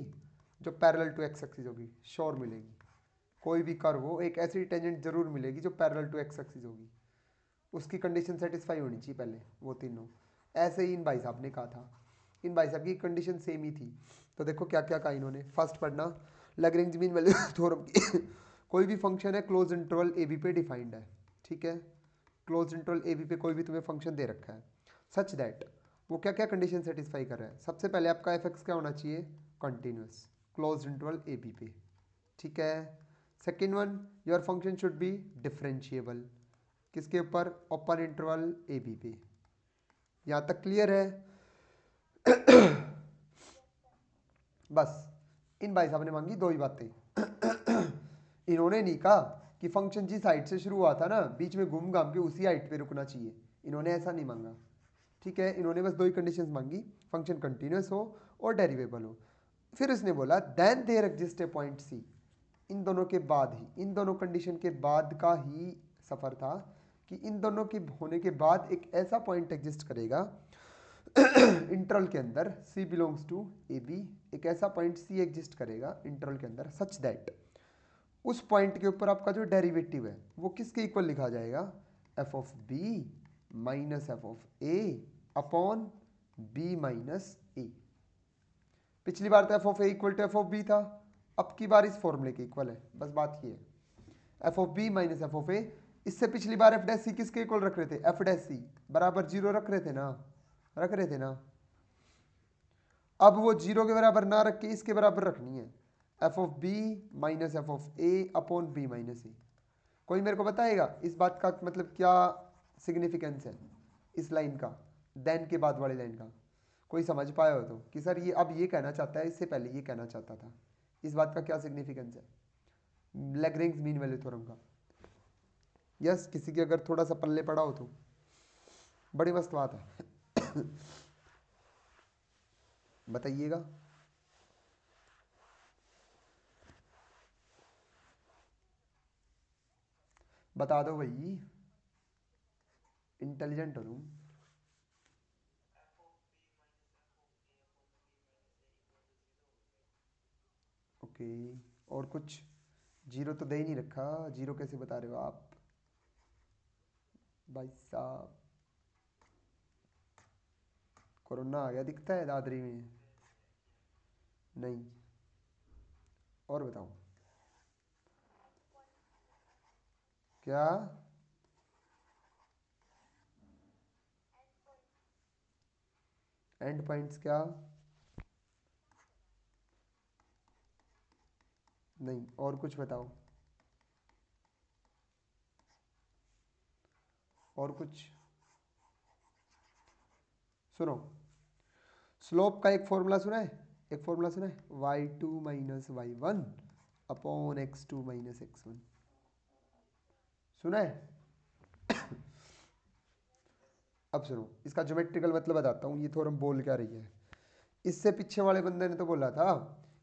जो पैरेलल टू एक्स एक्सिस होगी, श्योर मिलेगी। कोई भी कर्व हो एक ऐसी टेंजेंट जरूर मिलेगी जो पैरेलल टू एक्स एक्सिस होगी, उसकी कंडीशन सेटिस्फाई होनी चाहिए पहले वो तीनों। ऐसे ही इन भाई साहब ने कहा था, इन भाई साहब की कंडीशन सेम ही थी। तो देखो क्या क्या कहा इन्होंने, फर्स्ट पढ़ना लैग्रेंज मीन वैल्यू थ्योरम की कोई भी फंक्शन है क्लोज इंटरवल ए बी पे डिफाइंड है, ठीक है, क्लोज इंटरवल ए बी पे कोई भी तुम्हें फंक्शन दे रखा है, सच दैट वो क्या क्या कंडीशन सेटिस्फाई कर रहा है। सबसे पहले आपका एफ एक्स क्या होना चाहिए, continuous close interval A B पे, ठीक है। Second one, your function should be differentiable, किसके ऊपर, ओपन इंटरवल ए बी पे। यहाँ तक क्लियर है? बस इन भाई साहब ने मांगी 2 ही बातें इन्होंने नहीं कहा कि फंक्शन जिस हाइट से शुरू हुआ था ना बीच में घूम घाम के उसी हाइट पे रुकना चाहिए। इन्होंने ऐसा नहीं मांगा, ठीक है, इन्होंने बस दो ही कंडीशंस मांगी, फंक्शन कंटिन्यूस हो और डेरिवेबल हो। फिर उसने बोला then there exist a point c, इन दोनों के बाद ही, इन दोनों कंडीशन के बाद का ही सफ़र था कि इन दोनों के होने के बाद एक ऐसा पॉइंट एग्जिस्ट करेगा इंटरवल के अंदर C बिलोंग्स टू AB, एक ऐसा पॉइंट C एग्जिस्ट करेगा इंटरवल के अंदर सच दैट उस पॉइंट के ऊपर आपका जो डेरिवेटिव है वो किसके इक्वल लिखा जाएगा, f of b minus F of a upon b minus a। पिछली बार तो f of a equal to f of b था, अब की बार इस फॉर्मूले के इक्वल है, बस बात ये है f of b minus f of a। इससे पिछली बार f डैश c किसके इक्वल रख रहे थे, f डैश c बराबर 0 रख रहे थे ना, रख रहे थे ना। अब वो 0 के बराबर ना रख के इसके बराबर रखनी है, f of b minus F of a upon b minus a. कोई मेरे को बताएगा इस बात का मतलब क्या सिग्निफिकेंस है इस लाइन का, देन के बाद वाली लाइन का, कोई समझ पाया हो तो, कि सर ये अब ये कहना चाहता है, इससे पहले ये कहना चाहता था, इस बात का क्या सिग्निफिकेंस है लैग्रेंज मीन वैल्यू थ्योरम का। यस, किसी के अगर थोड़ा सा पल्ले पड़ा हो तो बड़ी मस्त बात है बताइएगा। बता दो भाई, इंटेलिजेंट हो तुम। ओके, और कुछ, जीरो तो दे ही नहीं रखा, जीरो कैसे बता रहे हो आप भाई साहब। कोरोना आ गया दिखता है दादरी में, नहीं, और बताओ क्या, एंड पॉइंट्स क्या, नहीं, और कुछ बताओ, और कुछ सुनो। स्लोप का एक फॉर्मूला सुना है, एक फॉर्मूला सुना है, y2 minus y1 upon x2 minus x1, सुना है। अब सुनो, इसका ज्योमेट्रिकल मतलब बताता हूँ, ये थ्योरम बोल क्या रही है। इससे पीछे वाले बंदे ने तो बोला था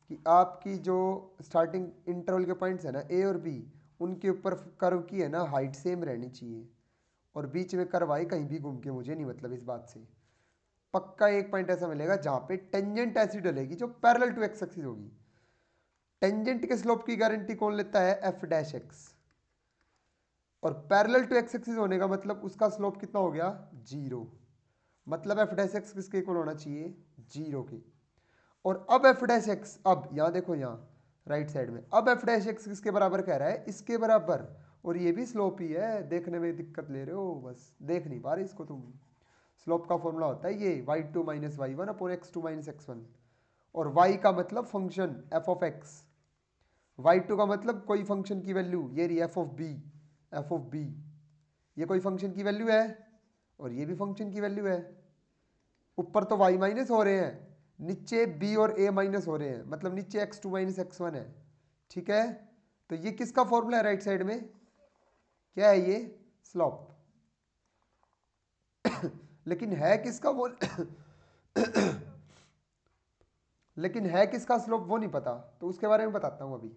कि आपकी जो स्टार्टिंग इंटरवल के पॉइंट्स है ना ए और बी, उनके ऊपर कर्व की है ना हाइट सेम रहनी चाहिए, और बीच में कर्व आई कहीं भी घूम के, मुझे नहीं मतलब इस बात से। पक्का एक पॉइंट ऐसा मिलेगा जहां पे टेंजेंट ऐसी डलेगी जो पैरेलल टू एक्स एक्सिस होगी। टेंजेंट के स्लोप की गारंटी कौन लेता है, एफ डैश एक्स, और पैरेलल टू एक्स एक्सिस होने का मतलब उसका स्लोप कितना हो गया, जीरो। मतलब एफ डैश एक्स किसके इक्वल होना चाहिए, जीरो के। और अब एफ डैश एक्स, अब यहाँ देखो, यहाँ राइट साइड में, अब एफ डैश एक्स किसके बराबर कह रहा है, इसके बराबर, और ये भी स्लोप ही है, देखने में दिक्कत ले रहे हो, बस देख नहीं पा रहे इसको तुम। स्लोप का फॉर्मूला होता है ये y2 minus y1 upon x2 minus x1, और y का मतलब function f of x, y2 का मतलब कोई फंक्शन की वैल्यू, ये रही f of b, f of b, ये कोई फंक्शन की वैल्यू है और ये भी फंक्शन की वैल्यू है। ऊपर तो y माइनस हो रहे हैं, नीचे b और a माइनस हो रहे हैं, मतलब नीचे x2 माइनस x1 है, ठीक है। तो ये किसका फॉर्मूला है राइट साइड में, क्या है ये, स्लोप। लेकिन है किसका वो लेकिन है किसका स्लोप वो नहीं पता, तो उसके बारे में बताता हूं अभी।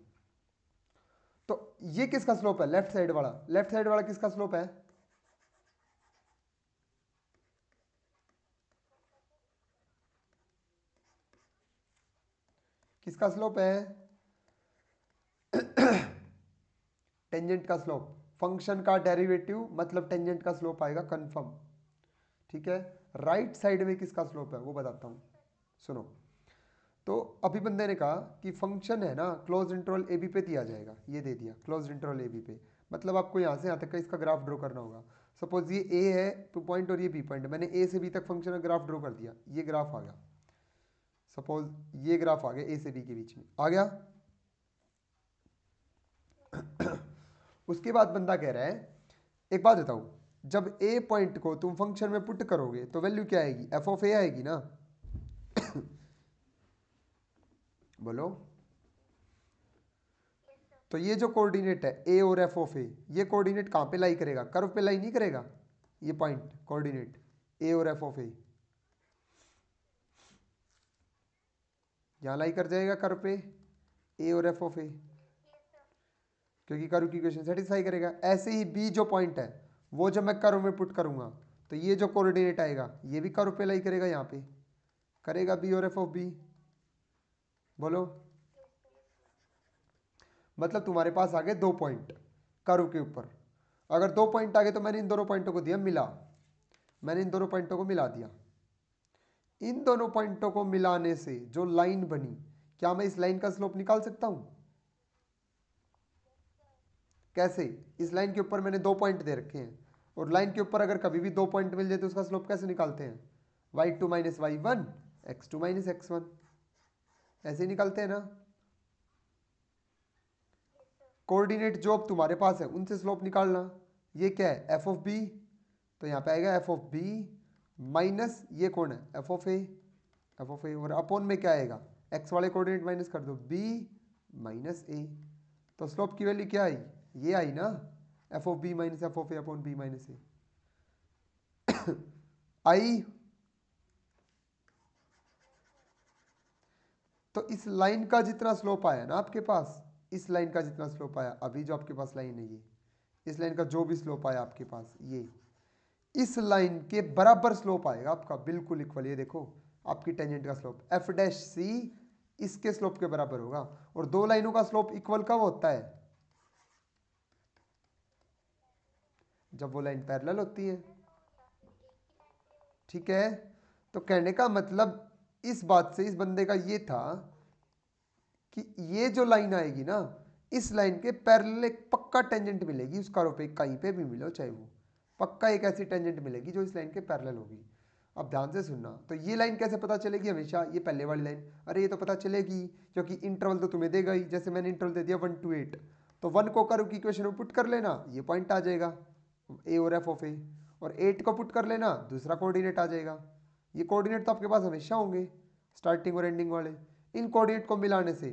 तो ये किसका स्लोप है, लेफ्ट साइड वाला, लेफ्ट साइड वाला किसका स्लोप है, किसका स्लोप है, टेंजेंट का स्लोप, फंक्शन का डेरिवेटिव मतलब टेंजेंट का स्लोप आएगा कंफर्म, ठीक है। राइट साइड में किसका स्लोप है वो बताता हूं, सुनो। तो अभी बंदे ने कहा कि फंक्शन है ना क्लोज इंटरवल ए बी पे दिया जाएगा, ये दे दिया क्लोज इंटरवल ए बी पे, मतलब आपको यहाँ से यहाँ तक का इसका ग्राफ ड्रॉ करना होगा। सपोज ये ए है पॉइंट और ये बी पॉइंट, मैंने ए से बी तक फंक्शन का ग्राफ ड्रॉ कर दिया, ये ग्राफ आ गया, सपोज ये ग्राफ आ गया ए से बी के बीच में आ गया। उसके बाद बंदा कह रहा है, एक बात बताओ, जब ए पॉइंट को तुम फंक्शन में पुट करोगे तो वैल्यू क्या आएगी, एफ ऑफ ए आएगी ना बोलो, तो ये जो कोऑर्डिनेट है ए और एफ ऑफ ए, ये कोऑर्डिनेट कहाँ पे लाई करेगा? कर्व पे लाई नहीं करेगा? ये पॉइंट कोऑर्डिनेट ए और एफ ऑफ ए यहाँ लाई कर जाएगा कर्व पे ए और एफ ऑफ ए, क्योंकि कर्व की इक्वेशन सेटिस्फाई करेगा। ऐसे ही बी जो पॉइंट है वो जब मैं कर्व में पुट करूंगा तो ये जो कोऑर्डिनेट आएगा ये भी कर्व पे लाई करेगा, यहाँ पे करेगा बी और एफ ऑफ बी। बोलो, मतलब तुम्हारे पास आ गए 2 पॉइंट कर्व के ऊपर। अगर 2 पॉइंट आ गए तो मैंने इन दोनों पॉइंटों को दिया मिला, मैंने इन दोनों पॉइंटों को मिला दिया। इन दोनों पॉइंटों को मिलाने से जो लाइन बनी, क्या मैं इस लाइन का स्लोप निकाल सकता हूं? कैसे? इस लाइन के ऊपर मैंने 2 पॉइंट दे रखे हैं और लाइन के ऊपर अगर कभी भी 2 पॉइंट मिल जाए तो उसका स्लोप कैसे निकालते हैं? y2 minus y1 x2 minus x1, ऐसे ही निकालते हैं ना। कोऑर्डिनेट जो अब तुम्हारे पास है उनसे स्लोप निकालना। ये क्या है? एफ ऑफ बी, तो यहाँ पे आएगा एफ ऑफ बी माइनस ये कौन है? F of a, f of a, और अपॉन में क्या आएगा? एक्स वाले कोऑर्डिनेट माइनस कर दो, बी माइनस ए। तो स्लोप की वैल्यू क्या आई? ये आई ना, f of b minus F of a upon b minus a आई। तो इस लाइन का जितना स्लोप आया ना आपके पास, इस लाइन का जितना स्लोप आया, अभी जो आपके पास लाइन है ये, इस लाइन का जो भी स्लोप आया आपके पास, ये इस लाइन के बराबर स्लोप आएगा आपका, बिल्कुल इक्वल। ये देखो आपकी टेंजेंट का स्लोप एफ डैश सी इसके स्लोप के बराबर होगा। और दो लाइनों का स्लोप इक्वल कब होता है? जब वो लाइन पैरेलल होती है। ठीक है, तो कहने का मतलब इस बात से इस बंदे का ये था कि ये जो लाइन आएगी ना, इस लाइन के पैरेलल एक पक्का टेंजेंट मिलेगी उस कर्व पे, कहीं पे भी मिले, चाहे वो पक्का एक ऐसी टेंजेंट मिलेगी जो इस लाइन के पैरेलल होगी। अब ध्यान से सुनना, तो ये लाइन कैसे पता चलेगी? हमेशा ये पहले वाली लाइन, अरे ये तो पता चलेगी क्योंकि इंटरवल तो तुम्हें देगा ही। जैसे मैंने इंटरवल दे दिया 1 to 8, तो 1 को कर्व की इक्वेशन में पुट कर लेना, ये पॉइंट आ जाएगा ए और एफ ऑफ ए, और 8 को पुट कर लेना, दूसरा कोऑर्डिनेट आ जाएगा। ये कोऑर्डिनेट तो आपके पास हमेशा होंगे, स्टार्टिंग और एंडिंग वाले। इन कोऑर्डिनेट को मिलाने से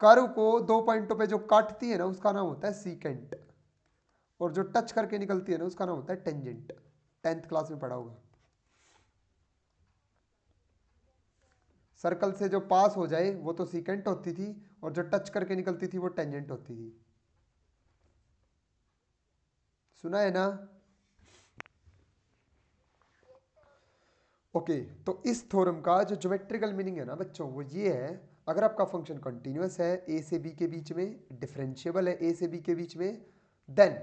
कर्व को 2 पॉइंटों पे जो काटती है ना उसका नाम होता है सीकेंट, और जो टच करके निकलती है ना उसका नाम होता है टेंजेंट। 10th क्लास में पढ़ा होगा। सर्कल से जो पास हो जाए वो तो सीकेंट होती थी, और जो टच करके निकलती थी वो टेंजेंट होती थी। सुना है ना? ओके, तो इस थ्योरम का जो ज्योमेट्रिकल मीनिंग है ना बच्चों, वो ये है, अगर आपका फंक्शन कंटिन्यूअस है ए से बी के बीच में, डिफरेंशिएबल है ए से बी के बीच में, देन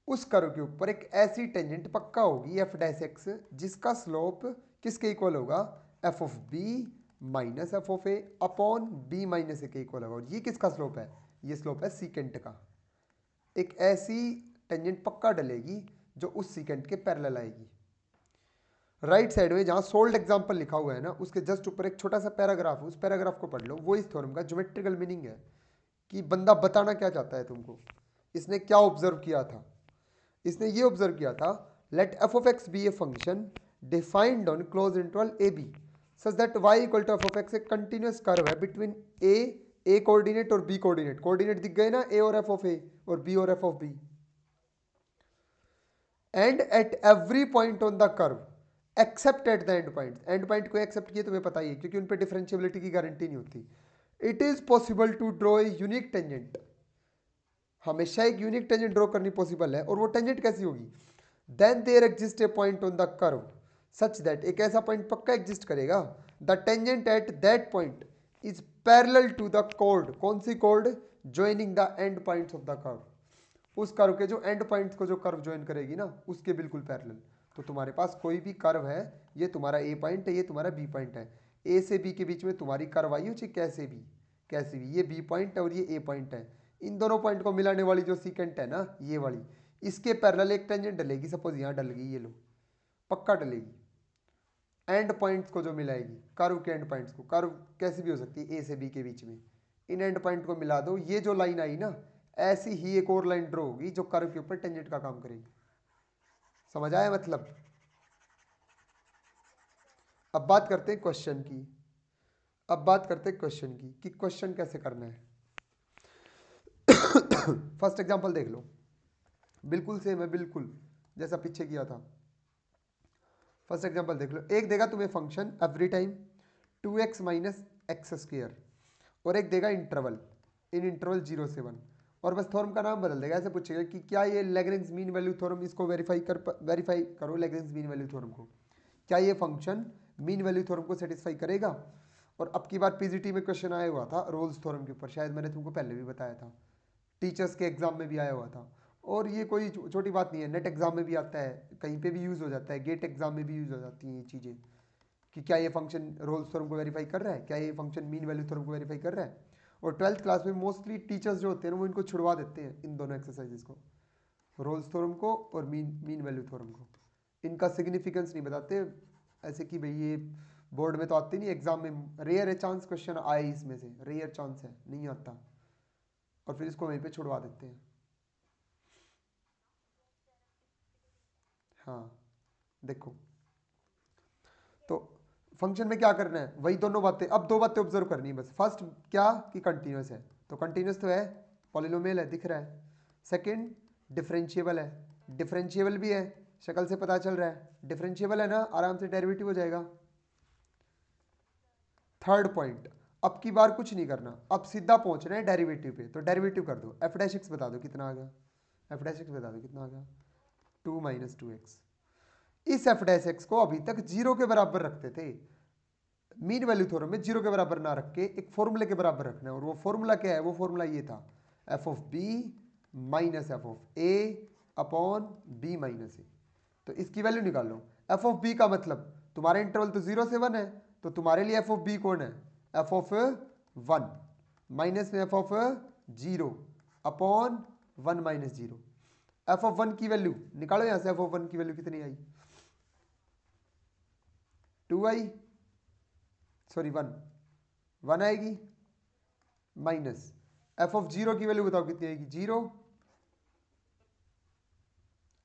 उस कर्व के ऊपर एक ऐसी टेंजेंट पक्का होगी एफ डैश एक्स, जिसका स्लोप किसके इक्वल होगा? F of b minus F of a upon b minus a के इक्वल होगा। और ये किसका स्लोप है? ये स्लोप है सीकेंट का। एक ऐसी टेंजेंट पक्का डलेगी जो उस सीकेंट के पैरेलल आएगी। राइट साइड में जहां सोल्ड एग्जांपल लिखा हुआ है ना, उसके जस्ट ऊपर एक छोटा सा पैराग्राफ है, उस पैराग्राफ को पढ़ लो। वो इस थ्योरम का ज्योमेट्रिकल मीनिंग है कि बंदा बताना क्या चाहता है तुमको, इसने क्या ऑब्जर्व किया था। इसने ये ऑब्जर्व किया था, let F of X be a function defined on close interval A B such that y equal to F of X एक कंटिन्यूअस कर्व है बिटवीन ए कोऑर्डिनेट और बी कोऑर्डिनेट। कोऑर्डिनेट दिख गए ना, ए और एफ ऑफ ए और बी और F of B, and at every point on the curve except at the end point. End point को एक्सेप्ट किए तुम्हें पता ही है, क्योंकि उन पर डिफरेंशिएबिलिटी की गारंटी नहीं होती। It is possible to draw a unique tangent, हमेशा एक यूनिक टेंजेंट ड्रॉ करनी पॉसिबल है। और वो टेंजेंट कैसी होगी? Then there exist a point on the curve such that, एक ऐसा पॉइंट पक्का एग्जिस्ट करेगा, the tangent at that point is parallel to the chord. कौन सी chord? Joining the end points of the curve. उस कर्व के जो एंड पॉइंट्स को जो कर्व ज्वाइन करेगी ना, उसके बिल्कुल पैरेलल। तो तुम्हारे पास कोई भी कर्व है, ये तुम्हारा ए पॉइंट है, ये तुम्हारा बी पॉइंट है, ए से बी के बीच में तुम्हारी कर्व आई हो, चाहे कैसे भी, ये बी पॉइंट है और ये ए पॉइंट है। इन दोनों पॉइंट को मिलाने वाली जो सीकेंट है ना, ये वाली, इसके पैरेलल एक टेंजेंट डलेगी। सपोज यहाँ डल गई, ये लो, पक्का डलेगी। एंड पॉइंट्स को जो मिलाएगी, कर्व के एंड पॉइंट्स को, कर्व कैसी भी हो सकती है ए से बी के बीच में, इन एंड पॉइंट को मिला दो, ये जो लाइन आई ना, ऐसी ही एक और लाइन ड्रॉ होगी जो कर्व के ऊपर टेंजेंट का काम करेगी। समझ आया मतलब? अब बात करते हैं क्वेश्चन की कि क्वेश्चन कैसे करना है। फर्स्ट एग्जांपल देख लो, बिल्कुल सेम है, बिल्कुल जैसा पीछे किया था। फर्स्ट एग्जांपल देख लो, एक देगा तुम्हें function every time 2x minus x square, और एक देगा इंटरवल, इन इंटरवल 0 से 1, और बस थ्योरम का नाम बदल देगा। ऐसे पूछेगा कि क्या ये लैग्रेंज मीन वैल्यू थ्योरम, इसको वेरीफाई करो लैग्रेंज मीन वैल्यू थ्योरम को, क्या ये फंक्शन मीन वैल्यू थ्योरम को सेटिस्फाई करेगा। और अब की बार पीजीटी में क्वेश्चन आया हुआ था रोल्स थ्योरम के ऊपर, शायद मैंने तुमको पहले भी बताया था, टीचर्स के एग्जाम में भी आया हुआ था। और ये कोई छोटी बात नहीं है, नेट एग्जाम में भी आता है, कहीं पे भी यूज़ हो जाता है, गेट एग्जाम में भी यूज़ हो जाती हैं ये चीज़ें, कि क्या ये फंक्शन रोल्स थ्योरम को वेरीफाई कर रहा है, क्या ये फंक्शन मीन वैल्यू थ्योरम को वेरीफाई कर रहा है। और 12th क्लास में मोस्टली टीचर्स जो होते हैं ना वो इनको छुड़वा देते हैं, इन दोनों एक्सरसाइजेस को, रोल्स थ्योरम को और मीन वैल्यू थ्योरम को। इनका सिग्निफिकेंस नहीं बताते, ऐसे कि भाई ये बोर्ड में तो आते नहीं, एग्जाम में रेयर है चांस क्वेश्चन आए इसमें से, रेयर चांस है, नहीं आता, और फिर इसको वहीं पे छुड़वा देते हैं। हाँ देखो, तो फंक्शन में क्या करना है, वही दोनों बातें, अब दो बातें ऑब्जर्व करनी है बस। फर्स्ट क्या कि कंटिन्यूस है, तो कंटिन्यूस तो है, पॉलिनोमियल है दिख रहा है। सेकंड डिफरेंशिएबल है, डिफरेंशिएबल भी है, शक्ल से पता चल रहा है डिफरेंशिएबल है ना, आराम से डेरिवेटिव हो जाएगा। थर्ड पॉइंट, अब की बार कुछ नहीं करना, अब सीधा पहुंचना है डेरिवेटिव पे, तो डेरिवेटिव कर दो, एफ डैश एक्स बता दो कितना आ गया, एफ डैश एक्स बता दो कितना आ गया, 2 माइनस 2x। इस एफ डैश एक्स को अभी तक जीरो के बराबर रखते थे, मीन वैल्यू थ्योरम में जीरो के बराबर ना रख के एक फॉर्मूले के बराबर रखना है, और वो फॉर्मूला क्या है, वो फॉर्मूला ये था, f of b minus F of a upon b minus a. तो इसकी वैल्यू निकाल लो, एफ ऑफ बी का मतलब तुम्हारे इंटरवल तो 0 से 1 है, तो तुम्हारे लिए एफ ऑफ बी कौन है, एफ ऑफ 1 माइनस में F of 0 upon 1 minus 0। F of 1 की वैल्यू निकालो यहां से, एफ ऑफ 1 की वैल्यू कितनी आई, 2 आई, सॉरी 1 आएगी, माइनस एफ ऑफ 0 की वैल्यू बताओ कितनी आएगी, 0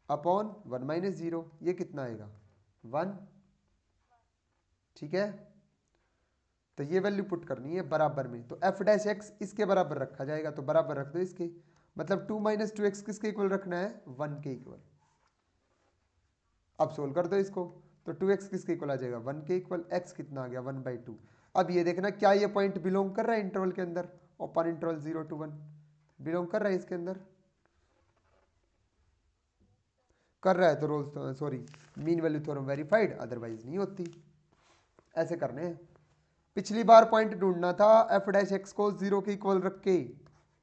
अपॉन 1 माइनस 0, ये कितना आएगा 1। ठीक है, तो ये वैल्यू पुट करनी है बराबर में, तो एफ डैश एक्स इसके बराबर रखा जाएगा, तो बराबर रख दो इसके, मतलब 2 माइनस 2x किसके इक्वल रखना है, 1 के इक्वल। अब सोल्व कर दो इसको, तो 2x किसके इक्वल आ जाएगा, 1 के इक्वल, x कितना आ गया 1/2। अब ये देखना क्या ये पॉइंट बिलोंग कर रहा है इंटरवल के अंदर, ओपन इंटरवल 0 to 1 बिलोंग कर रहा है इसके अंदर, कर रहा है तो Rolle's sorry mean value theorem verified, otherwise नहीं होती। ऐसे करने हैं, पिछली बार पॉइंट ढूंढना था एफ डैश एक्स को 0 के इक्वल रख के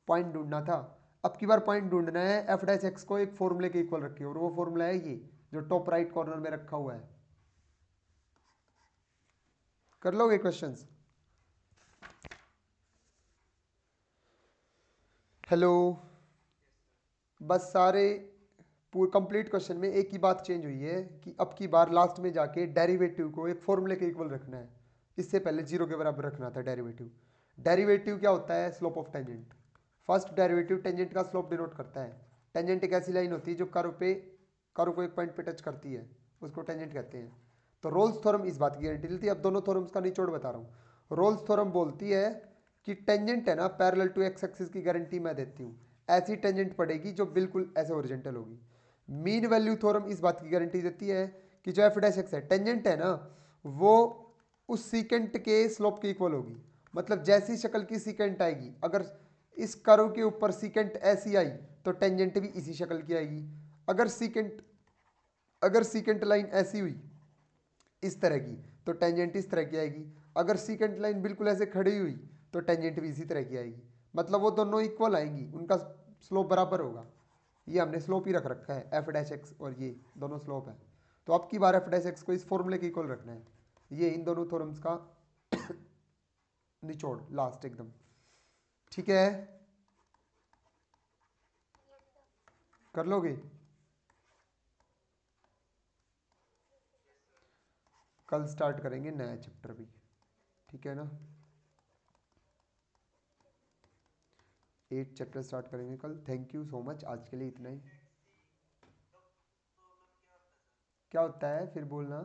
पॉइंट ढूंढना था, अब की बार पॉइंट ढूंढना है एफ डैश एक्स को एक फॉर्मूले के इक्वल रख के, और वो फॉर्मूला है ये जो टॉप राइट कॉर्नर में रखा हुआ है। कर लोगे क्वेश्चंस, हेलो, बस सारे पूरे कंप्लीट क्वेश्चन में एक ही बात चेंज हुई है कि अब की बार लास्ट में जाके डेरिवेटिव को एक फॉर्मूले के इक्वल रखना है, इससे पहले 0 के बराबर रखना था डेरिवेटिव। डेरिवेटिव क्या होता है, slope of tangent. First derivative tangent का स्लोप डिनोट करता है, टेंजेंट एक ऐसी लाइन होती है जो कर्व को एक पॉइंट पे टच करती है, उसको टेंजेंट कहते हैं। तो रोल्स थ्योरम इस बात की गारंटी देती है, अब दोनों थ्योरम्स का निचोड़ बता रहा हूँ। रोल्स थ्योरम बोलती है कि टेंजेंट है ना पैरेलल टू एक्स एक्सिस की गारंटी मैं देती हूँ, ऐसी टेंजेंट पड़ेगी जो बिल्कुल ऐसे ओरिजेंटल होगी। मीन वैल्यू थ्योरम इस बात की गारंटी देती है कि जो एफ डैश एक्स है टेंजेंट है ना, वो उस सीकेंट के स्लोप के इक्वल होगी, मतलब जैसी शक्ल की सीकेंट आएगी, अगर इस कर्व के ऊपर सीकेंट ऐसी आई तो टेंजेंट भी इसी शक्ल की आएगी। अगर सीकेंट लाइन ऐसी हुई इस तरह की तो टेंजेंट इस तरह की आएगी, अगर सीकेंट लाइन बिल्कुल ऐसे खड़ी हुई तो टेंजेंट भी इसी तरह की आएगी, मतलब वो दोनों इक्वल आएंगी, उनका स्लोप बराबर होगा। ये हमने स्लोप ही रख रखा है एफ डैश एक्स, और ये दोनों स्लोप है, तो अब की बार एफ डैश एक्स को इस फॉर्मूले के इक्वल रखना है। ये इन दोनों थ्योरम्स का निचोड़ लास्ट एकदम, ठीक है, कर लोगे। कल स्टार्ट करेंगे नया चैप्टर भी, ठीक है ना, 8 चैप्टर स्टार्ट करेंगे कल। थैंक यू सो मच, आज के लिए इतना ही। क्या होता है फिर बोलना।